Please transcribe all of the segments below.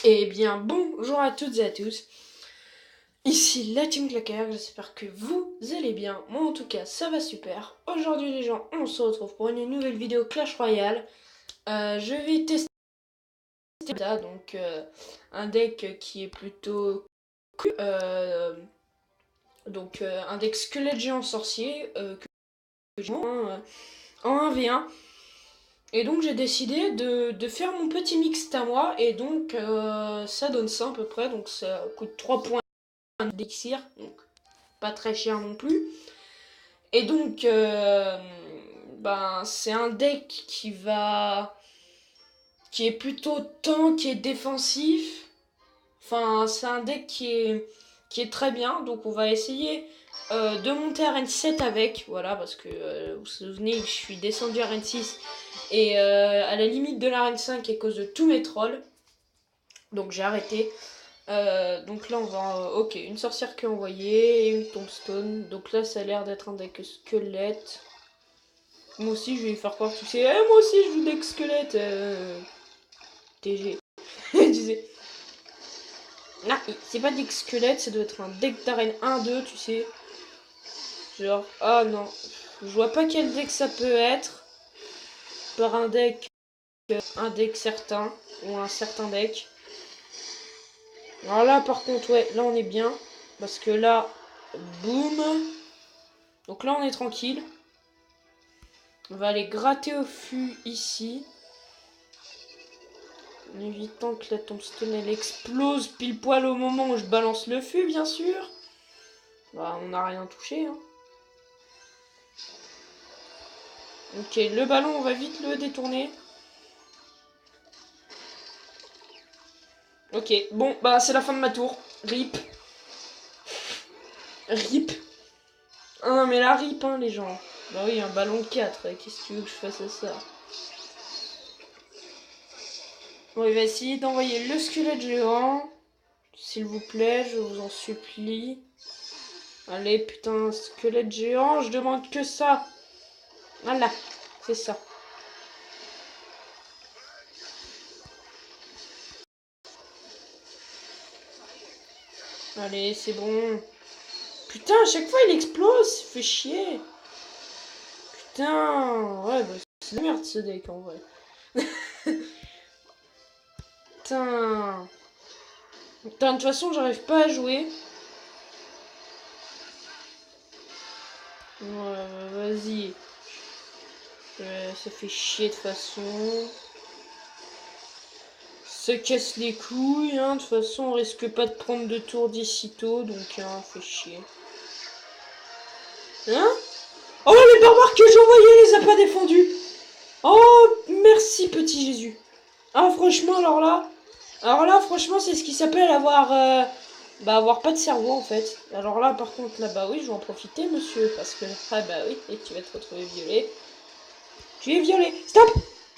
Eh bien, bonjour à toutes et à tous. Ici la Team Claquer, j'espère que vous allez bien. Moi en tout cas, ça va super. Aujourd'hui les gens, on se retrouve pour une nouvelle vidéo Clash Royale. Je vais tester donc un deck qui est plutôt un deck squelette géant sorcier que j'ai en 1v1. Et donc j'ai décidé de faire mon petit mix à moi. Et donc ça donne ça à peu près. Donc ça coûte 3 points d'élixir. Donc pas très cher non plus. Et donc c'est un deck qui est plutôt tank et défensif. Enfin, c'est un deck qui est très bien. Donc on va essayer de monter à Arène 7 avec. Voilà, parce que vous vous souvenez, je suis descendu à Arène 6 et à la limite de l'arène 5 à cause de tous mes trolls. Donc j'ai arrêté. Donc là on va... ok, une sorcière qui est envoyée et une tombstone. Donc là ça a l'air d'être un deck squelette. Moi aussi je vais lui faire croire, tu sais, moi aussi je joue deck squelette. TG. Je disais... Non, c'est pas deck squelette, ça doit être un deck d'arène 1-2, tu sais. Genre, ah non. Je vois pas quel deck ça peut être. Par un deck certain. Ou un certain deck. Alors là par contre, ouais, là on est bien. Parce que là, boum. Donc là on est tranquille. On va aller gratter au fût ici. En évitant que la tombstone elle explose pile poil au moment où je balance le fût, bien sûr. Bah, on n'a rien touché. Hein. Ok, le ballon, on va vite le détourner. Ok, bon, bah c'est la fin de ma tour. RIP. RIP. Ah non, mais la RIP, hein, les gens. Bah oui, un ballon de 4. Qu'est-ce que tu veux que je fasse à ça? Bon, il va essayer d'envoyer le squelette géant. S'il vous plaît, je vous en supplie. Allez, putain, squelette géant, je demande que ça. Voilà, c'est ça. Allez, c'est bon. Putain, à chaque fois il explose, il fait chier. Putain, ouais, bah, c'est la merde ce deck en vrai. Putain. Putain, de toute façon, j'arrive pas à jouer. Ouais, vas-y. Ça fait chier de toute façon. Ça casse les couilles, hein. De toute façon, on risque pas de prendre de tour d'ici tôt, donc hein, fait chier. Hein? Oh, les barbares que j'ai envoyés, les a pas défendus. Oh, merci, petit Jésus. Ah, franchement, alors là, franchement, c'est ce qui s'appelle avoir pas de cerveau, en fait. Alors là, par contre, là, bah oui, je vais en profiter, monsieur, parce que, ah bah oui, et tu vas te retrouver violé. Tu es violé. Stop!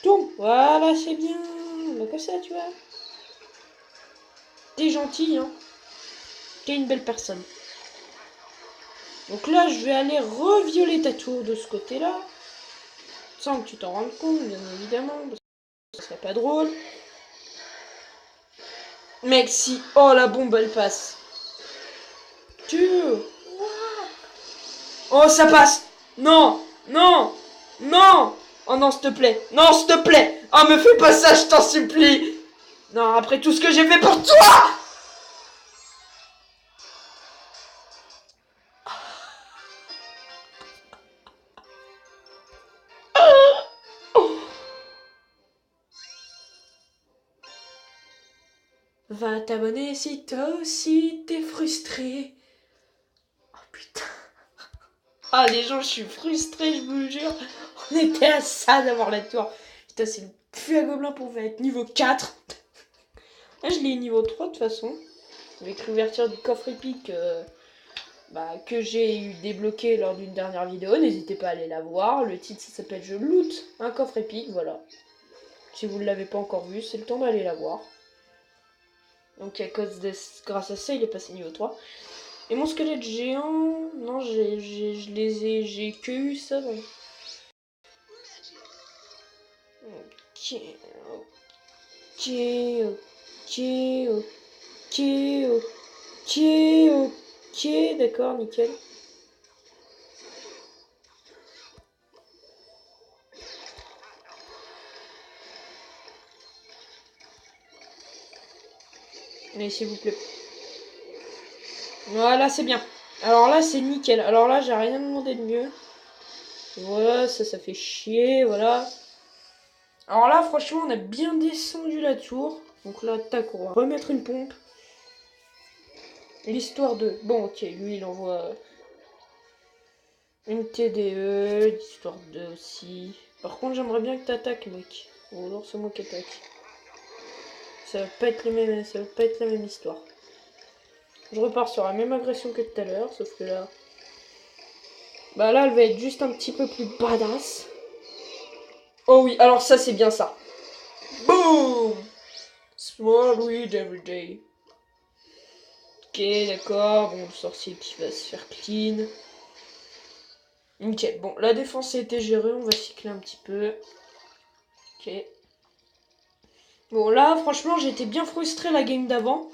Tourne. Voilà, c'est bien. Bah, comme ça, tu vois. T'es gentil, hein. T'es une belle personne. Donc là, je vais aller revioler ta tour de ce côté-là. Sans que tu t'en rendes compte, bien évidemment. Parce que ce serait pas drôle. Mec, si. Oh, la bombe, elle passe. Tu. Oh, ça passe. Non. Non. Non. Oh non, s'il te plaît. Non, s'il te plaît. Oh, me fais pas ça, je t'en supplie. Non, après tout ce que j'ai fait pour toi. Va t'abonner si toi aussi t'es frustré. Oh putain. Ah les gens, je suis frustrée, je vous jure. On était à ça d'avoir la tour. Putain, c'est le cul à gobelin pour être niveau 4. Là, je l'ai niveau 3 de toute façon. Avec l'ouverture du coffre épique que j'ai eu débloqué lors d'une dernière vidéo. N'hésitez pas à aller la voir. Le titre, ça s'appelle Je loot un coffre épique, voilà. Si vous ne l'avez pas encore vu, c'est le temps d'aller la voir. Donc grâce à ça, il est passé niveau 3. Et mon squelette géant, non, j'ai que eu ça. Donc. Ok, ok, ok, d'accord, nickel. Allez, s'il vous plaît. Voilà, c'est bien. Alors là, c'est nickel. Alors là, j'ai rien demandé de mieux. Voilà, ça fait chier, voilà. Alors là, franchement, on a bien descendu la tour. Donc là, tac, on va remettre une pompe. L'histoire de... Bon, ok, lui, il envoie une TDE, l'histoire de aussi. Par contre, j'aimerais bien que t'attaques, mec. Ou alors c'est moi qui attaque. Ça va pas être la même histoire. Je repars sur la même agression que tout à l'heure, sauf que là... Bah là, elle va être juste un petit peu plus badass. Oh oui, alors ça, c'est bien ça. Boom! Small weed every day. Ok, d'accord. Bon, le sorcier qui va se faire clean. Nickel. Bon, la défense a été gérée. On va cycler un petit peu. Ok. Bon, là, franchement, j'étais bien frustré la game d'avant.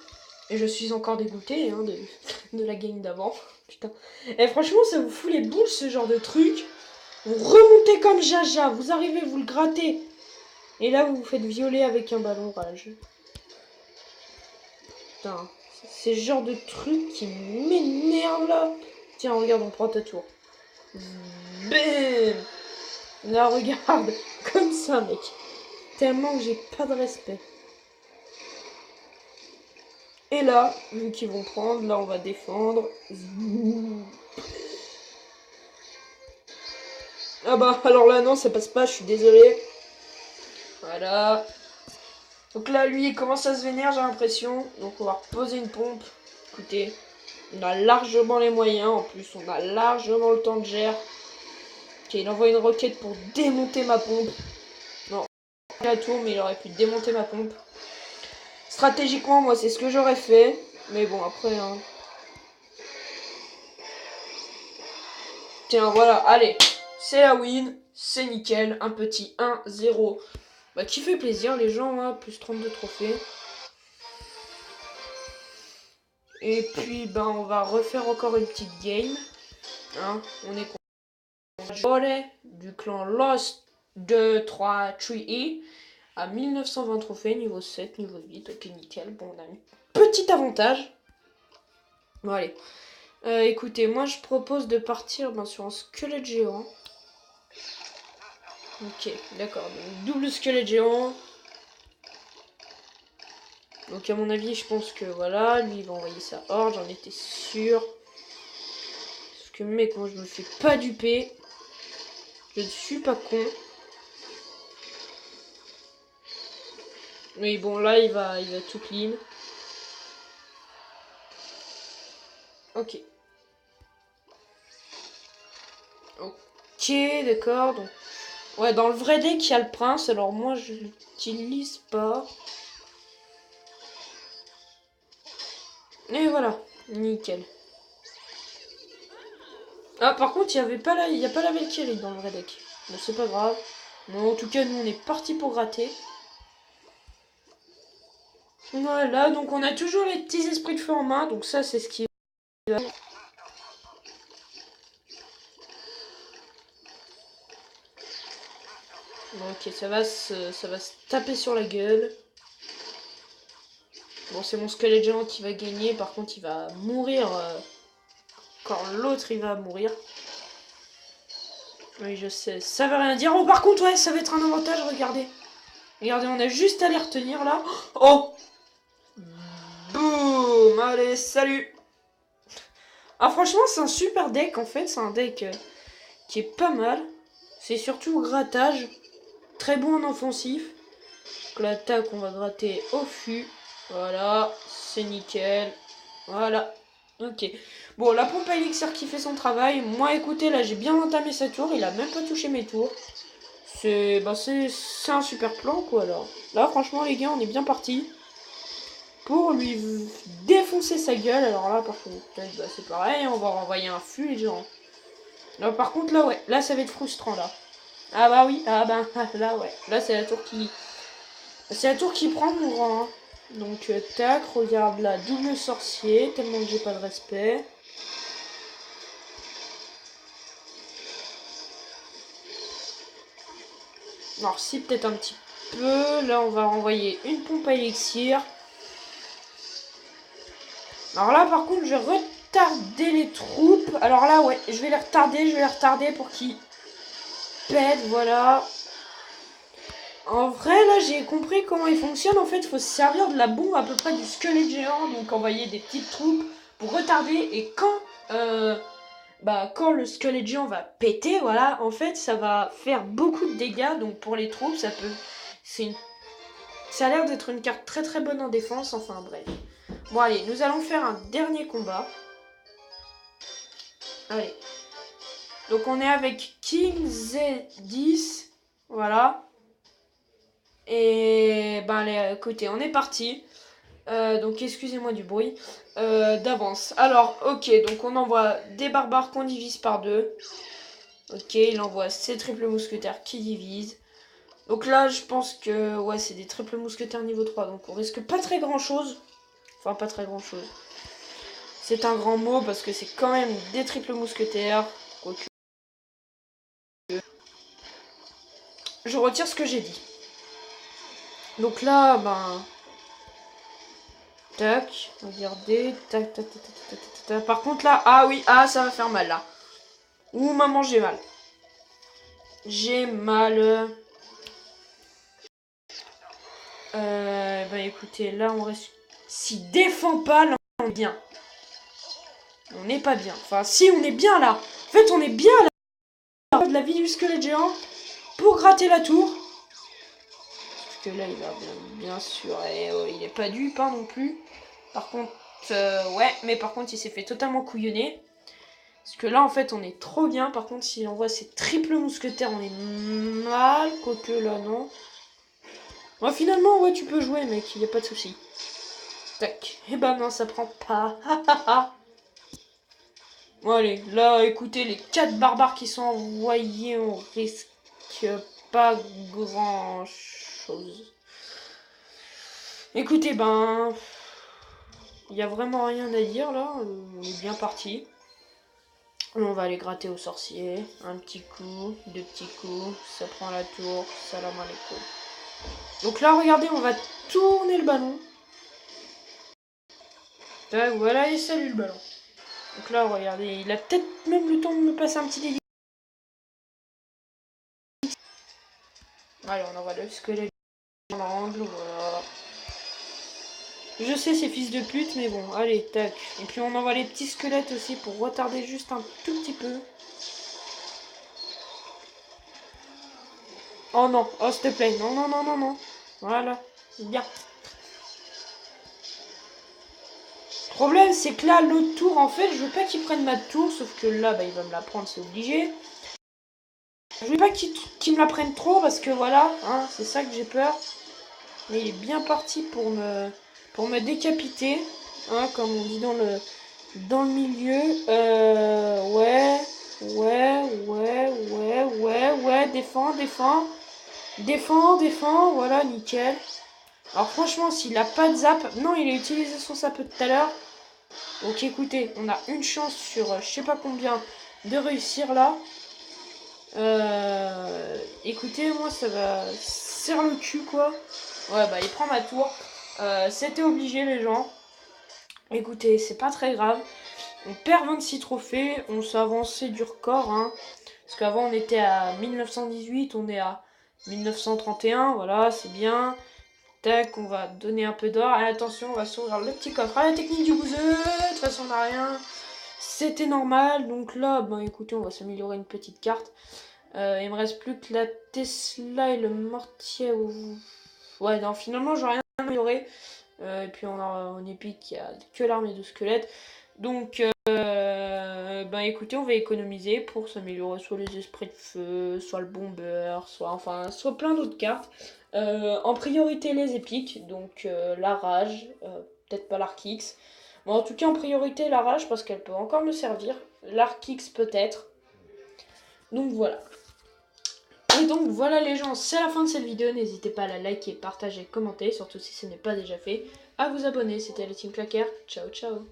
Et je suis encore dégoûté hein, de la game d'avant. Putain. Et franchement, ça vous fout les boules, ce genre de truc. Vous remontez comme Jaja. Vous arrivez, vous le grattez. Et là, vous vous faites violer avec un ballon rage. Putain. C'est ce genre de truc qui m'énerve, là. Tiens, regarde, on prend ta tour. Bam! Là, regarde. Comme ça, mec. Tellement que j'ai pas de respect. Et là, vu qu'ils vont prendre, là, on va défendre. Ah bah, alors là, non, ça passe pas, je suis désolé. Voilà. Donc là, lui, il commence à se vénérer, j'ai l'impression. Donc on va reposer une pompe. Écoutez, on a largement les moyens. En plus, on a largement le temps de gérer. Ok, il envoie une roquette pour démonter ma pompe. Non, la tour, mais il aurait pu démonter ma pompe. Stratégiquement, moi, c'est ce que j'aurais fait. Mais bon, après... Hein. Tiens, voilà, allez. C'est la win. C'est nickel. Un petit 1-0. Bah, qui fait plaisir, les gens, hein. Plus 32 trophées. Et puis, ben, on va refaire encore une petite game. Hein, on est contre du clan Lost 2, 3, 3E à 1920 trophées, niveau 7, niveau 8. Ok, nickel. Bon, on a un petit avantage. Bon, allez. Écoutez, moi, je propose de partir sur un squelette géant. Ok, d'accord. Donc, double squelette géant. Donc, à mon avis, je pense que voilà, lui, il va envoyer sa horde, j'en étais sûr. Parce que, mec, moi, je me fais pas duper. Je ne suis pas con. Oui, bon, là, il va tout clean. Ok. Ok, d'accord. Donc, ouais, dans le vrai deck, il y a le prince. Alors, moi, je l'utilise pas. Et voilà. Nickel. Ah, par contre, il n'y a pas la Valkyrie dans le vrai deck. Mais c'est pas grave. Non, en tout cas, nous, on est parti pour gratter. Voilà, donc on a toujours les petits esprits de feu en main. Donc ça, c'est ce qui est... Ok, ça va se taper sur la gueule. Bon, c'est mon squelette géant qui va gagner. Par contre, il va mourir quand l'autre, il va mourir. Oui, je sais. Ça veut rien dire. Oh, par contre, ouais, ça va être un avantage. Regardez. Regardez, on a juste à les retenir, là. Oh! Boum! Allez, salut! Ah, franchement, c'est un super deck, en fait. C'est un deck qui est pas mal. C'est surtout grattage. Très bon en offensif. Donc, l'attaque, on va gratter au fût. Voilà, c'est nickel. Voilà. Ok. Bon, la pompe à élixir qui fait son travail. Moi, écoutez, là, j'ai bien entamé sa tour. Il a même pas touché mes tours. C'est un super plan, quoi, alors. Là, franchement, les gars, on est bien parti pour lui défoncer sa gueule. Alors là, par contre, bah, c'est pareil. On va renvoyer un fût, les gens. Là, par contre, là, ouais. Là, ça va être frustrant, là. Ah bah oui. Ah bah, là, ouais. Là, c'est la tour qui... C'est la tour qui prend mon rang, hein. Donc tac, regarde là, double sorcier, tellement que j'ai pas de respect. Alors si, peut-être un petit peu. Là, on va renvoyer une pompe à élixir. Alors là, par contre, je vais retarder les troupes. Alors là, ouais, je vais les retarder pour qu'ils pètent, voilà. En vrai, là, j'ai compris comment il fonctionne. En fait, il faut se servir de la bombe à peu près du squelette géant. Donc, envoyer des petites troupes pour retarder. Et quand le squelette géant va péter, voilà, en fait, ça va faire beaucoup de dégâts. Donc, pour les troupes, ça a l'air d'être une carte très très bonne en défense. Enfin, bref. Bon, allez, nous allons faire un dernier combat. Allez. Donc, on est avec King Z10. Voilà. Et ben allez, écoutez, on est parti. Donc excusez-moi du bruit d'avance. Alors, ok, donc on envoie des barbares qu'on divise par deux. Ok, il envoie ses triples mousquetaires qui divisent. Donc là, je pense que ouais, c'est des triples mousquetaires niveau 3. Donc on risque pas très grand chose. Enfin, pas très grand chose. C'est un grand mot parce que c'est quand même des triples mousquetaires. Quoique. Je retire ce que j'ai dit. Donc là, ben. Tac, regardez. Tac, tac, tac, tac, tac, tac, tac. Par contre là, ah oui, ça va faire mal là. Ouh, maman, j'ai mal. J'ai mal. Bah écoutez, là on reste. S'il défend pas, là on est bien. On n'est pas bien. Enfin, si, on est bien là. En fait, on est bien là. De la vie du squelette géant pour gratter la tour. Parce que là, il va bien sûr. Et il est pas dupe, hein, non plus. Par contre, ouais, mais par contre, il s'est fait totalement couillonner. Parce que là, en fait, on est trop bien. Par contre, s'il envoie ses triples mousquetaires, on est mal. Quoique là, non. Bon, finalement, ouais, tu peux jouer, mec. Il n'y a pas de souci. Tac. Eh ben non, ça prend pas. Bon, allez. Là, écoutez, les 4 barbares qui sont envoyés, on risque pas grand chose. Écoutez, ben. Il n'y a vraiment rien à dire, là. On est bien parti. On va aller gratter au sorcier. Un petit coup, deux petits coups. Ça prend la tour. Salam alaikum. Donc là, regardez, on va tourner le ballon. Tac, voilà, et salut le ballon. Donc là, regardez, il a peut-être même le temps de me passer un petit délire. Allez, on envoie le squelette dans l'angle, voilà. Je sais, c'est fils de pute, mais bon, allez, tac. Et puis on envoie les petits squelettes aussi pour retarder juste un tout petit peu. Oh non, oh s'il te plaît, non, non, non, non, non. Voilà, bien. Le problème, c'est que là, l'autre tour, en fait, je veux pas qu'il prenne ma tour, sauf que là, bah, il va me la prendre, c'est obligé. Je veux pas qu'il me la prenne trop, parce que voilà, hein, c'est ça que j'ai peur. Mais il est bien parti pour me décapiter, hein, comme on dit dans le milieu. Ouais, défends, voilà, nickel. Alors franchement, s'il a pas de zap, non, il a utilisé son zap tout à l'heure. Donc écoutez, on a une chance sur je sais pas combien de réussir là. Écoutez, moi ça va serre le cul quoi. Ouais, bah il prend ma tour. C'était obligé les gens. Écoutez, c'est pas très grave. On perd 26 trophées, on s'est avancé du record, hein. Parce qu'avant on était à 1918, on est à 1931, voilà, c'est bien. Tac, on va donner un peu d'or. Allez, attention, on va s'ouvrir le petit coffre. Ah, la technique du bouseux, de toute façon on n'a rien. C'était normal, donc là, ben écoutez, on va s'améliorer une petite carte. Il me reste plus que la Tesla et le mortier. Ouais, non, finalement, j'ai rien amélioré. Et puis on a en épique, il n'y a que l'armée de squelettes. Donc, ben écoutez, on va économiser pour s'améliorer soit les esprits de feu, soit le bomber, soit plein d'autres cartes. En priorité les épiques, donc la rage, peut-être pas l'arc X. Bon, en tout cas, en priorité la rage parce qu'elle peut encore me servir. L'arc X peut-être. Donc voilà. Et donc voilà les gens, c'est la fin de cette vidéo. N'hésitez pas à la liker, partager, commenter, surtout si ce n'est pas déjà fait. À vous abonner, c'était la Team Claquer. Ciao ciao.